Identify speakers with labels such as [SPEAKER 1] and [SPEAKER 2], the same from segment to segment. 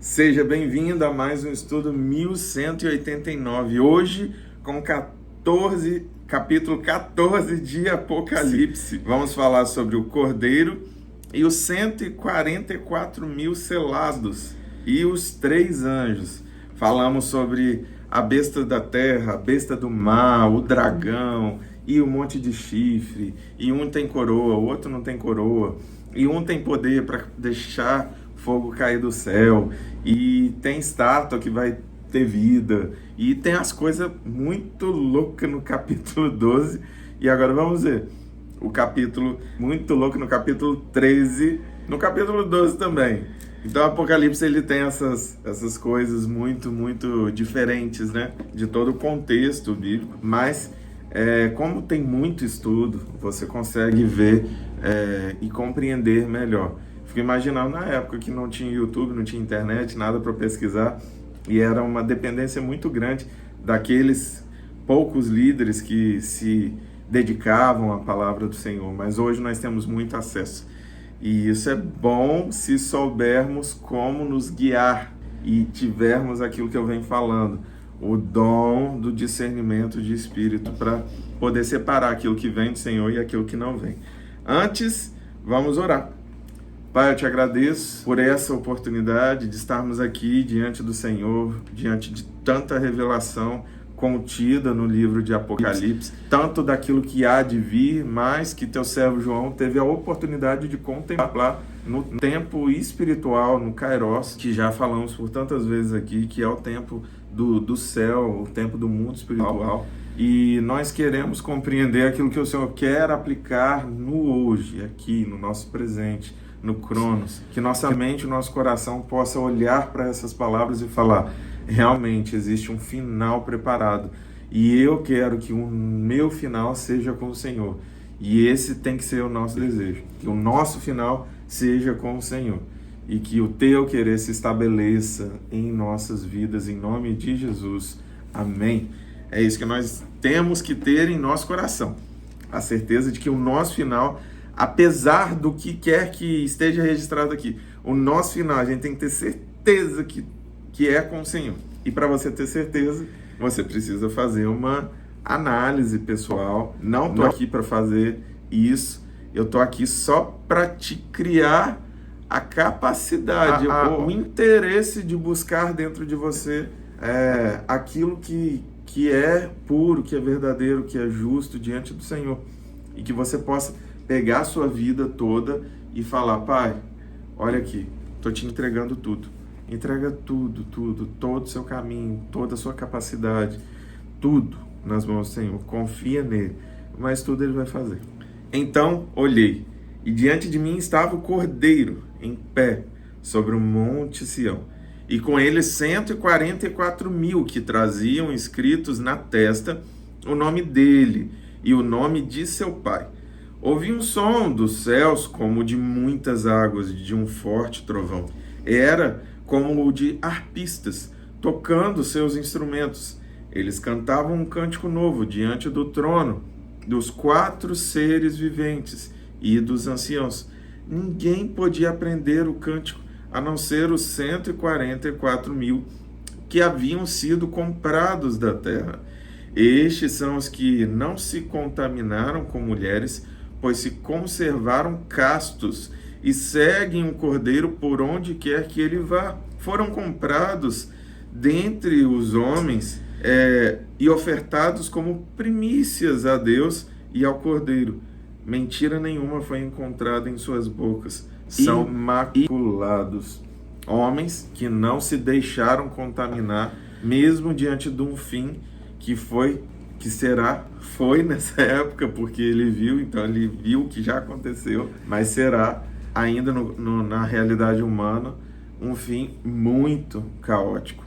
[SPEAKER 1] Seja bem-vindo a mais um estudo 1189. Hoje, com capítulo 14 de Apocalipse. Vamos falar sobre o Cordeiro e os 144 mil selados e os 3 anjos. Falamos sobre a besta da terra, a besta do mar, o dragão e um monte de chifre. E um tem coroa, o outro não tem coroa. E um tem poder para deixar fogo cair do céu, e tem estátua que vai ter vida, e tem as coisas muito loucas no capítulo 12, e agora vamos ver o capítulo muito louco no capítulo 13, no capítulo 12 também. Então o Apocalipse ele tem essas coisas muito diferentes, né, de todo o contexto bíblico, mas como tem muito estudo, você consegue ver e compreender melhor. Fico imaginando na época que não tinha YouTube, não tinha internet, nada para pesquisar, e era uma dependência muito grande daqueles poucos líderes que se dedicavam à palavra do Senhor. Mas hoje nós temos muito acesso, e isso é bom se soubermos como nos guiar e tivermos aquilo que eu venho falando, o dom do discernimento de espírito, para poder separar aquilo que vem do Senhor e aquilo que não vem. Antes, vamos orar. Pai, eu te agradeço por essa oportunidade de estarmos aqui diante do Senhor, diante de tanta revelação contida no livro de Apocalipse, tanto daquilo que há de vir, mas que teu servo João teve a oportunidade de contemplar no tempo espiritual, no Kairos, que já falamos por tantas vezes aqui, que é o tempo do céu, o tempo do mundo espiritual. E nós queremos compreender aquilo que o Senhor quer aplicar no hoje, aqui, no nosso presente, no Cronos, que nossa mente e nosso coração possa olhar para essas palavras e falar: realmente existe um final preparado, e eu quero que o meu final seja com o Senhor, e esse tem que ser o nosso desejo, que o nosso final seja com o Senhor, e que o teu querer se estabeleça em nossas vidas, em nome de Jesus, amém. É isso que nós temos que ter em nosso coração, a certeza de que o nosso final, apesar do que quer que esteja registrado aqui, o nosso final, a gente tem que ter certeza que é com o Senhor. E para você ter certeza, você precisa fazer uma análise pessoal. Não estou aqui para fazer isso, eu estou aqui só para te criar a capacidade, o interesse de buscar dentro de você aquilo que é puro, que é verdadeiro, que é justo diante do Senhor. E que você possa pegar a sua vida toda e falar: Pai, olha aqui, estou te entregando tudo. Entrega tudo, todo o seu caminho, toda a sua capacidade, tudo nas mãos do Senhor. Confia nele, mas tudo ele vai fazer. Então olhei, e diante de mim estava o Cordeiro, em pé, sobre o monte Sião, e com ele 144 mil que traziam escritos na testa o nome dele e o nome de seu pai. Ouvi um som dos céus como de muitas águas, de um forte trovão. Era como o de arpistas, tocando seus instrumentos. Eles cantavam um cântico novo diante do trono, dos 4 seres viventes e dos anciãos. Ninguém podia aprender o cântico, a não ser os 144 mil que haviam sido comprados da terra. Estes são os que não se contaminaram com mulheres, pois se conservaram castos e seguem o Cordeiro por onde quer que ele vá. Foram comprados dentre os homens e ofertados como primícias a Deus e ao Cordeiro. Mentira nenhuma foi encontrada em suas bocas. São imaculados. Homens que não se deixaram contaminar, mesmo diante de um fim que foi nessa época, porque ele viu, então ele viu o que já aconteceu, mas será ainda na realidade humana um fim muito caótico.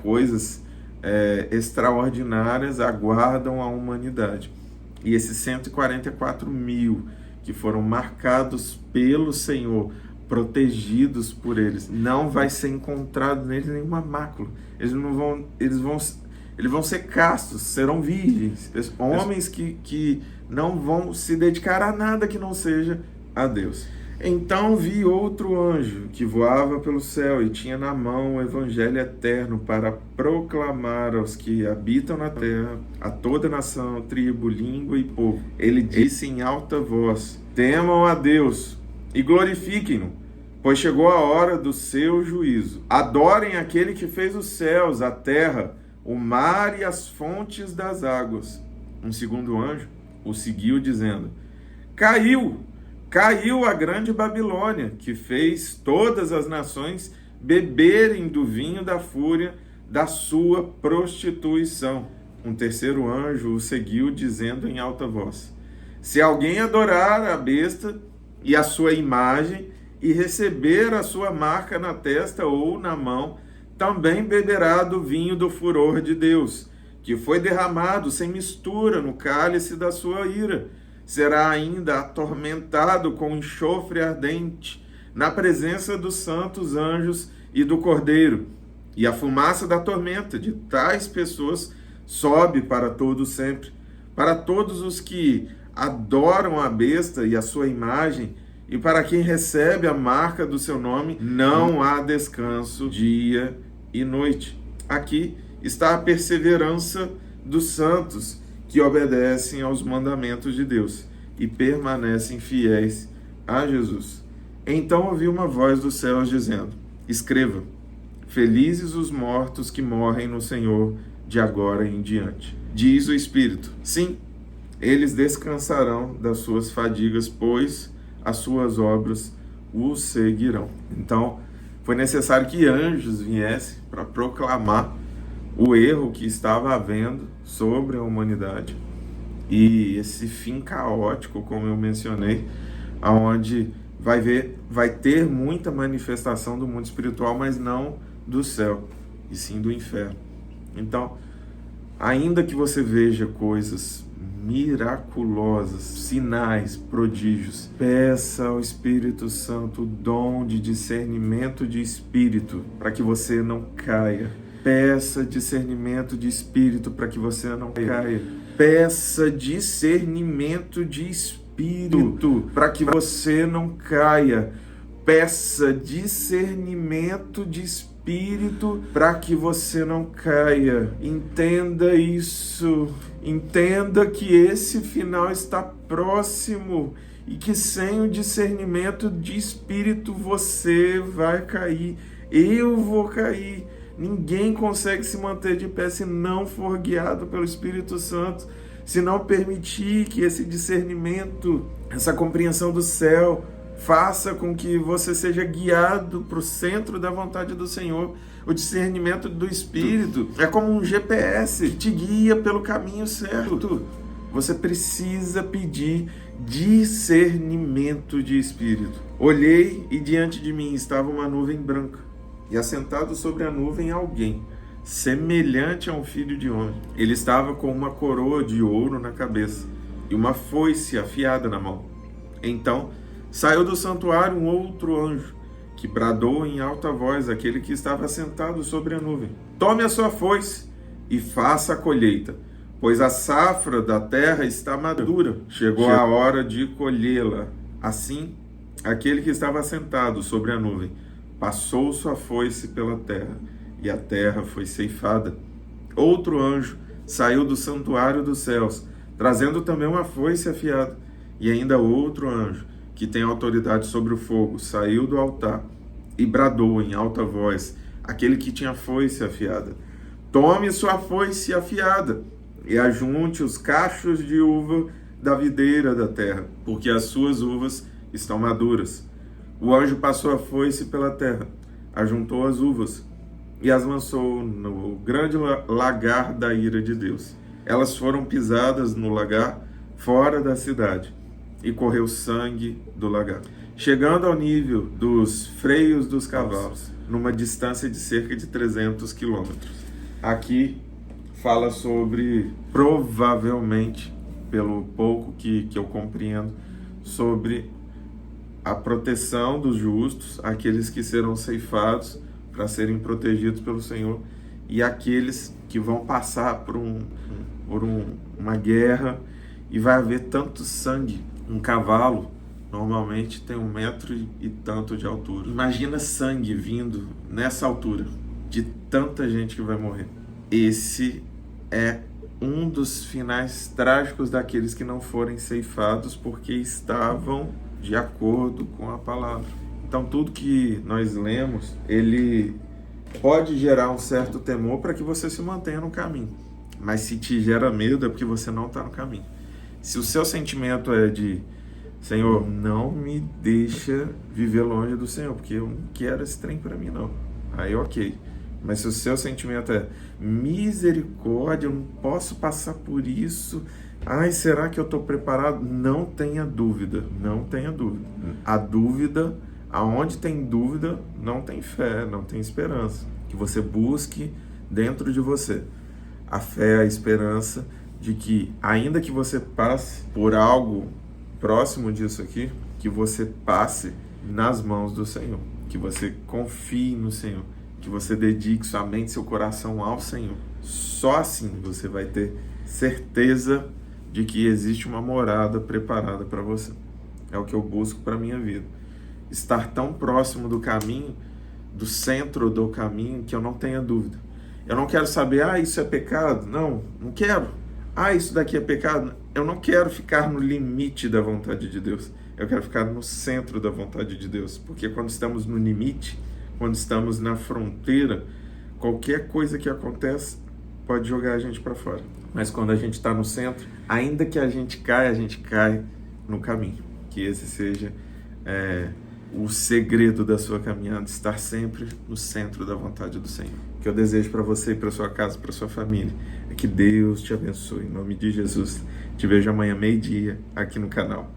[SPEAKER 1] Coisas extraordinárias aguardam a humanidade. E esses 144 mil que foram marcados pelo Senhor, protegidos por eles, não vai ser encontrado neles nenhuma mácula. Eles vão ser castos, serão virgens, homens que não vão se dedicar a nada que não seja a Deus. Então vi outro anjo que voava pelo céu e tinha na mão o evangelho eterno para proclamar aos que habitam na terra, a toda nação, tribo, língua e povo. Ele disse em alta voz: temam a Deus e glorifiquem-no, pois chegou a hora do seu juízo. Adorem aquele que fez os céus, a terra, o mar e as fontes das águas. Um segundo anjo o seguiu, dizendo: Caiu a grande Babilônia, que fez todas as nações beberem do vinho da fúria da sua prostituição. Um terceiro anjo o seguiu, dizendo em alta voz: se alguém adorar a besta e a sua imagem e receber a sua marca na testa ou na mão, também beberá do vinho do furor de Deus, que foi derramado sem mistura no cálice da sua ira. Será ainda atormentado com enxofre ardente na presença dos santos anjos e do Cordeiro. E a fumaça da tormenta de tais pessoas sobe para todo sempre. Para todos os que adoram a besta e a sua imagem, e para quem recebe a marca do seu nome, não há descanso dia e noite. Aqui está a perseverança dos santos, que obedecem aos mandamentos de Deus e permanecem fiéis a Jesus. Então ouvi uma voz dos céus dizendo: escreva, felizes os mortos que morrem no Senhor de agora em diante. Diz o Espírito: sim, eles descansarão das suas fadigas, pois as suas obras os seguirão. Então, foi necessário que anjos viessem para proclamar o erro que estava havendo sobre a humanidade e esse fim caótico, como eu mencionei, aonde vai ter muita manifestação do mundo espiritual, mas não do céu, e sim do inferno. Então, ainda que você veja coisas miraculosas, sinais, prodígios, peça ao Espírito Santo o dom de discernimento de espírito para que você não caia. Peça discernimento de espírito para que você não caia. Peça discernimento de espírito para que você não caia. Peça discernimento de espírito para que você não caia. Entenda isso. Entenda que esse final está próximo e que sem o discernimento de espírito você vai cair. Eu vou cair. Ninguém consegue se manter de pé se não for guiado pelo Espírito Santo, se não permitir que esse discernimento, essa compreensão do céu, faça com que você seja guiado para o centro da vontade do Senhor. O discernimento do Espírito é como um GPS que te guia pelo caminho certo. Você precisa pedir discernimento de Espírito. Olhei e diante de mim estava uma nuvem branca. E assentado sobre a nuvem alguém, semelhante a um filho de homem. Ele estava com uma coroa de ouro na cabeça e uma foice afiada na mão. Então saiu do santuário um outro anjo, que bradou em alta voz àquele que estava sentado sobre a nuvem: tome a sua foice e faça a colheita, pois a safra da terra está madura. Chegou a hora de colhê-la. Assim, aquele que estava sentado sobre a nuvem passou sua foice pela terra, e a terra foi ceifada. Outro anjo saiu do santuário dos céus, trazendo também uma foice afiada. E ainda outro anjo, que tem autoridade sobre o fogo, saiu do altar e bradou em alta voz àquele que tinha foice afiada: tome sua foice afiada e ajunte os cachos de uva da videira da terra, porque as suas uvas estão maduras. O anjo passou a foice pela terra, ajuntou as uvas e as lançou no grande lagar da ira de Deus. Elas foram pisadas no lagar fora da cidade, e correu sangue do lagar, chegando ao nível dos freios dos cavalos, numa distância de cerca de 300 quilômetros. Aqui fala sobre, provavelmente, pelo pouco que eu compreendo, sobre a proteção dos justos, aqueles que serão ceifados para serem protegidos pelo Senhor, e aqueles que vão passar por uma guerra e vai haver tanto sangue. Um cavalo, normalmente tem 1 metro e tanto de altura. Imagina sangue vindo nessa altura, de tanta gente que vai morrer. Esse é um dos finais trágicos daqueles que não forem ceifados porque estavam de acordo com a palavra. Então tudo que nós lemos, ele pode gerar um certo temor para que você se mantenha no caminho. Mas se te gera medo é porque você não está no caminho. Se o seu sentimento é de Senhor, não me deixa viver longe do Senhor, porque eu não quero esse trem para mim não. Aí ok. Mas se o seu sentimento é misericórdia, eu não posso passar por isso. Ai, será que eu estou preparado? Não tenha dúvida, não tenha dúvida. A dúvida, aonde tem dúvida, não tem fé, não tem esperança. Que você busque dentro de você a fé, a esperança de que, ainda que você passe por algo próximo disso aqui, que você passe nas mãos do Senhor, que você confie no Senhor, que você dedique sua mente, seu coração ao Senhor. Só assim você vai ter certeza de que existe uma morada preparada para você. É o que eu busco para a minha vida. Estar tão próximo do caminho, do centro do caminho, que eu não tenha dúvida. Eu não quero saber, isso é pecado? Não quero. Isso daqui é pecado? Eu não quero ficar no limite da vontade de Deus. Eu quero ficar no centro da vontade de Deus. Porque quando estamos no limite, quando estamos na fronteira, qualquer coisa que acontece pode jogar a gente para fora. Mas quando a gente está no centro, ainda que a gente cai no caminho. Que esse seja o segredo da sua caminhada, estar sempre no centro da vontade do Senhor. O que eu desejo para você e para sua casa, para sua família, é que Deus te abençoe. Em nome de Jesus. Te vejo amanhã, 12:00, aqui no canal.